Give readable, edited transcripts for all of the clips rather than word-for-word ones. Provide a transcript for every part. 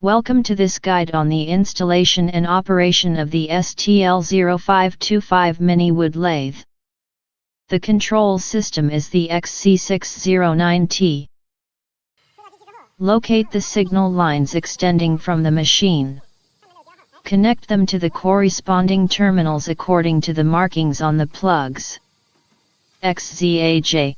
Welcome to this guide on the installation and operation of the STL0525 mini wood lathe. The control system is the XC609T. Locate the signal lines extending from the machine. Connect them to the corresponding terminals according to the markings on the plugs. XZAJ.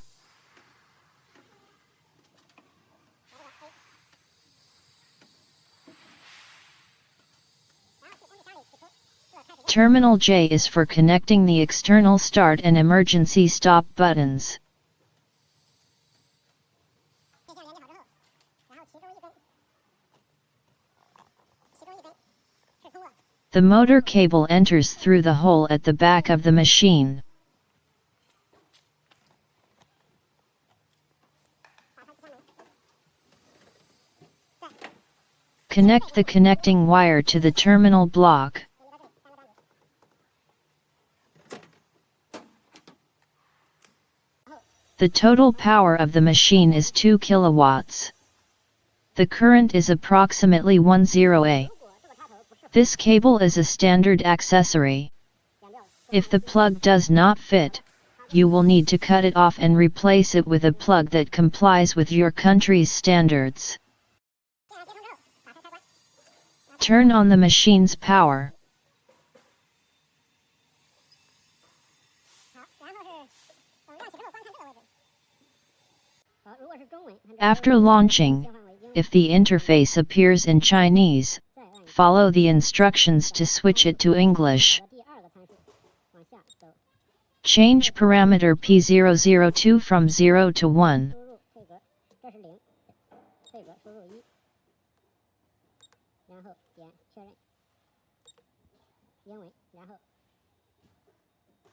Terminal J is for connecting the external start and emergency stop buttons. The motor cable enters through the hole at the back of the machine. Connect the connecting wire to the terminal block. The total power of the machine is 2 kilowatts. The current is approximately 10 A. This cable is a standard accessory. If the plug does not fit, you will need to cut it off and replace it with a plug that complies with your country's standards. Turn on the machine's power. After launching, if the interface appears in Chinese, follow the instructions to switch it to English. Change parameter P002 from 0 to 1.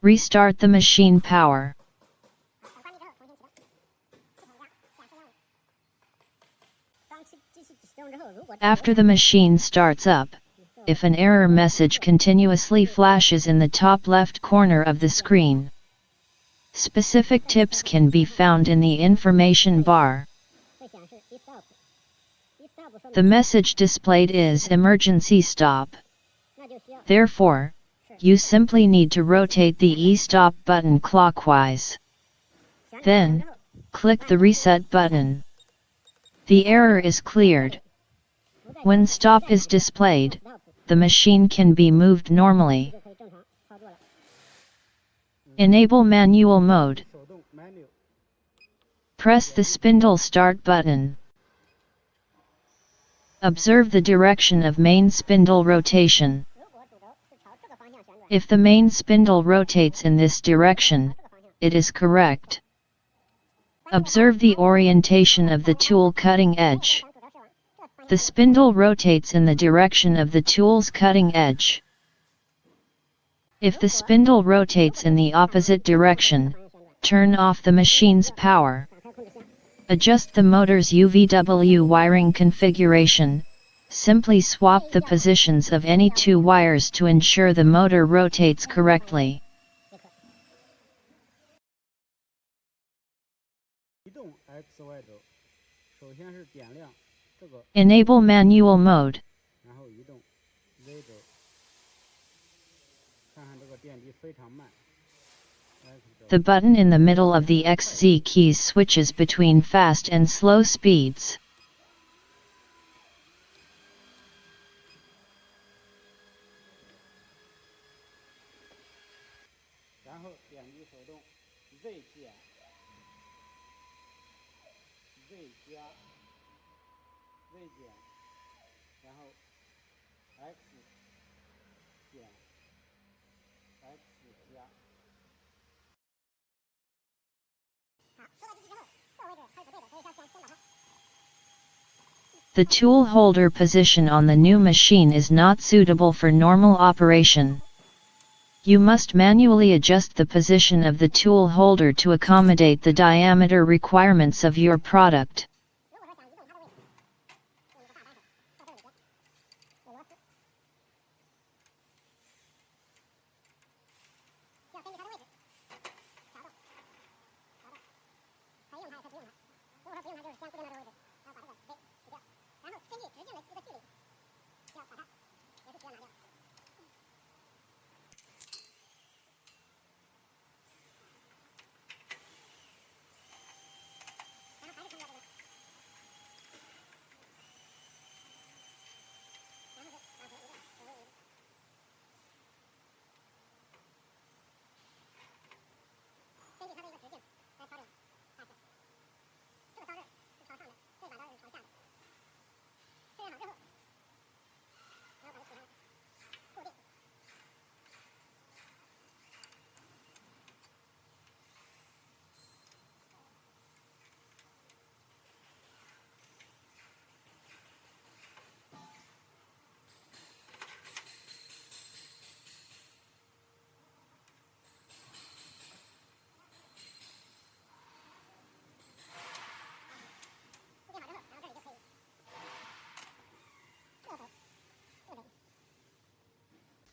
Restart the machine power. After the machine starts up, if an error message continuously flashes in the top left corner of the screen, specific tips can be found in the information bar. The message displayed is emergency stop. Therefore, you simply need to rotate the E-stop button clockwise. Then, click the reset button. The error is cleared. When stop is displayed, the machine can be moved normally. Enable manual mode. Press the spindle start button. Observe the direction of main spindle rotation. If the main spindle rotates in this direction, it is correct. Observe the orientation of the tool cutting edge. The spindle rotates in the direction of the tool's cutting edge. If the spindle rotates in the opposite direction, turn off the machine's power. Adjust the motor's UVW wiring configuration. Simply swap the positions of any two wires to ensure the motor rotates correctly. Enable manual mode. The button in the middle of the XZ keys switches between fast and slow speeds. The tool holder position on the new machine is not suitable for normal operation. You must manually adjust the position of the tool holder to accommodate the diameter requirements of your product.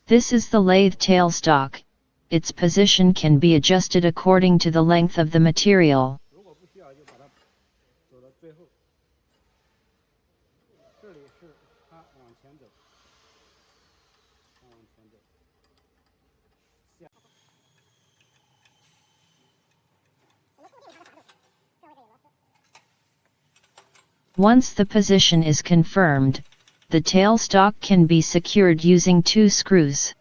This is the lathe tailstock. Its position can be adjusted according to the length of the material. Once the position is confirmed, the tailstock can be secured using 2 screws.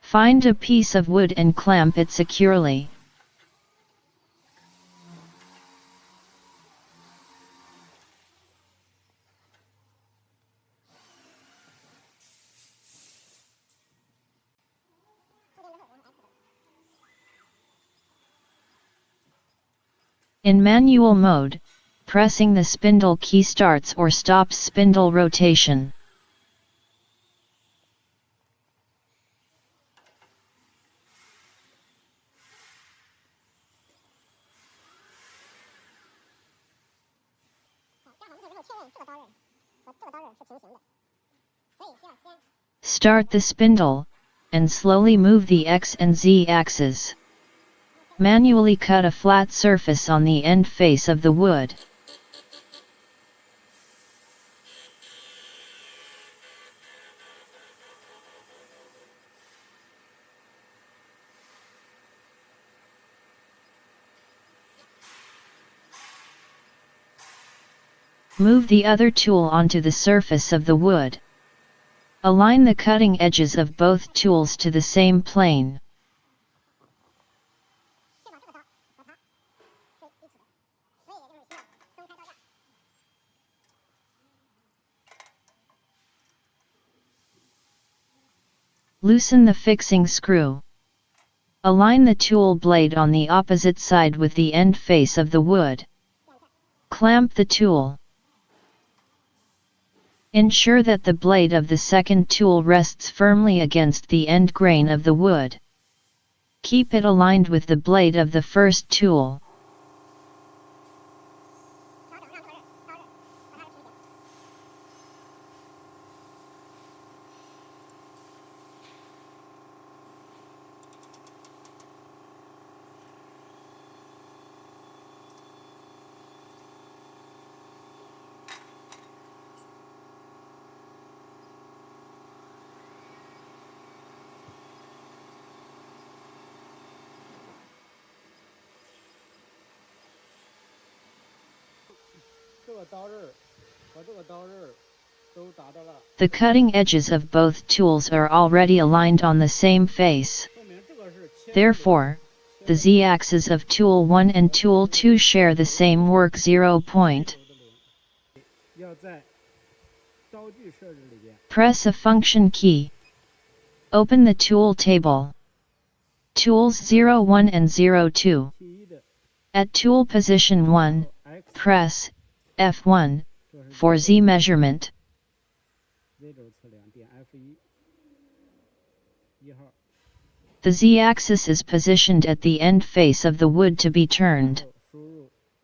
Find a piece of wood and clamp it securely. In manual mode, pressing the spindle key starts or stops spindle rotation. Start the spindle, and slowly move the X and Z axes. Manually cut a flat surface on the end face of the wood. Move the other tool onto the surface of the wood. Align the cutting edges of both tools to the same plane. Loosen the fixing screw. Align the tool blade on the opposite side with the end face of the wood. Clamp the tool. Ensure that the blade of the second tool rests firmly against the end grain of the wood. Keep it aligned with the blade of the first tool. The cutting edges of both tools are already aligned on the same face. Therefore, the Z-axes of Tool 1 and Tool 2 share the same work 0 point. Press a function key. Open the tool table. Tools 01 and 02. At tool position 1, press F1 for Z measurement. The Z-axis is positioned at the end face of the wood to be turned.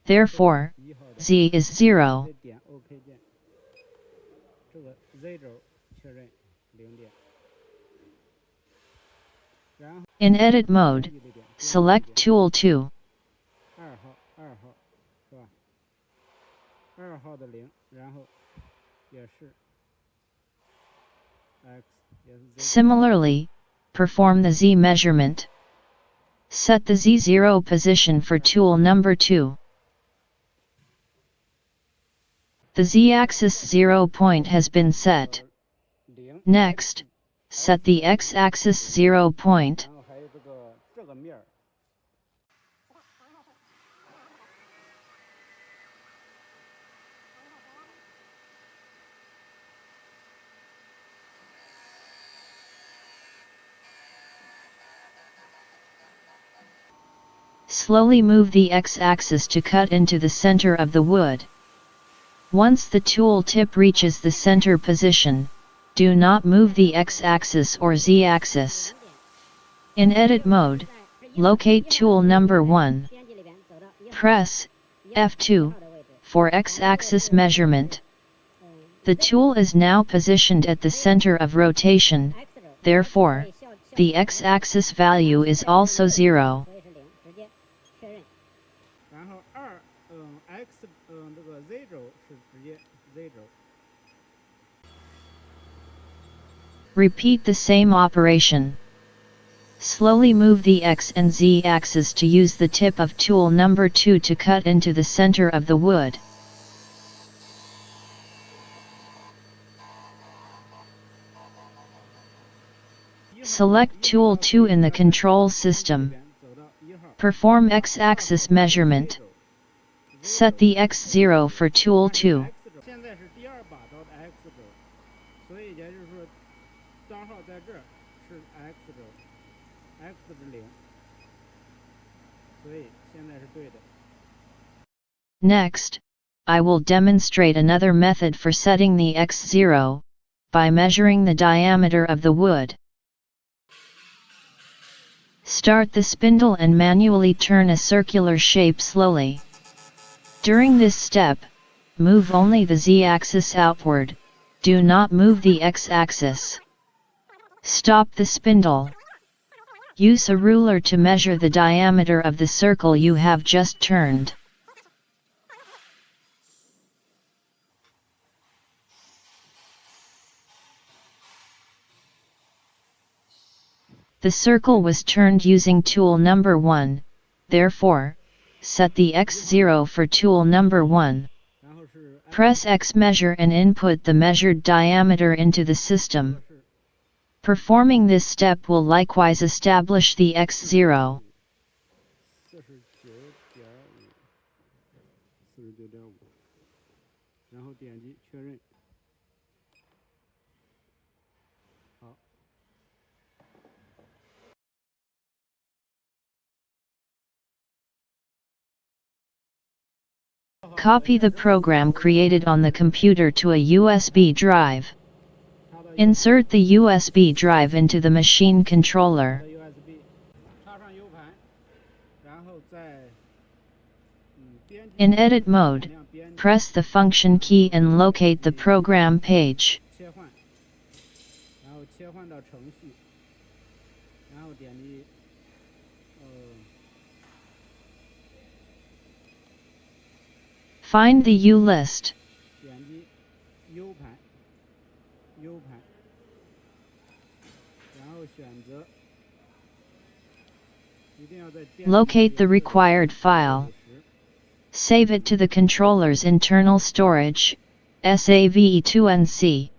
Therefore, Z is 0. In edit mode, select Tool 2. Similarly, perform the Z measurement. Set the Z0 position for tool number 2. The Z-axis 0 point has been set. Next, set the X-axis 0 point. Slowly move the X-axis to cut into the center of the wood. Once the tool tip reaches the center position, do not move the X-axis or Z-axis. In edit mode, locate tool number 1. Press F2 for X-axis measurement. The tool is now positioned at the center of rotation, therefore, the X-axis value is also 0. Repeat the same operation. Slowly move the X and Z axis to use the tip of tool number 2 to cut into the center of the wood. Select tool 2 in the control system. Perform X-axis measurement. Set the X0 for tool 2. Next, I will demonstrate another method for setting the X0, by measuring the diameter of the wood. Start the spindle and manually turn a circular shape slowly. During this step, move only the Z-axis outward, do not move the X-axis. Stop the spindle. Use a ruler to measure the diameter of the circle you have just turned. The circle was turned using tool number 1, therefore, set the X0 for tool number 1. Press X measure and input the measured diameter into the system. Performing this step will likewise establish the X0. Copy the program created on the computer to a USB drive. Insert the USB drive into the machine controller. In edit mode, press the function key and locate the program page. Find the U list. Locate the required file. Save it to the controller's internal storage, STYLECNC.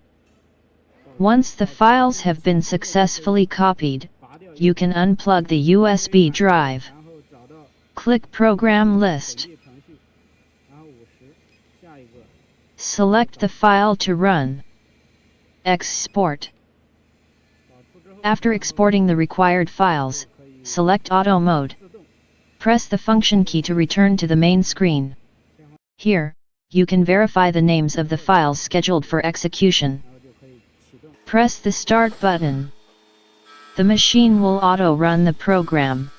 Once the files have been successfully copied, you can unplug the USB drive. Click Program List. Select the file to run. Export. After exporting the required files, select Auto Mode. Press the function key to return to the main screen. Here, you can verify the names of the files scheduled for execution. Press the Start button. The machine will auto-run the program.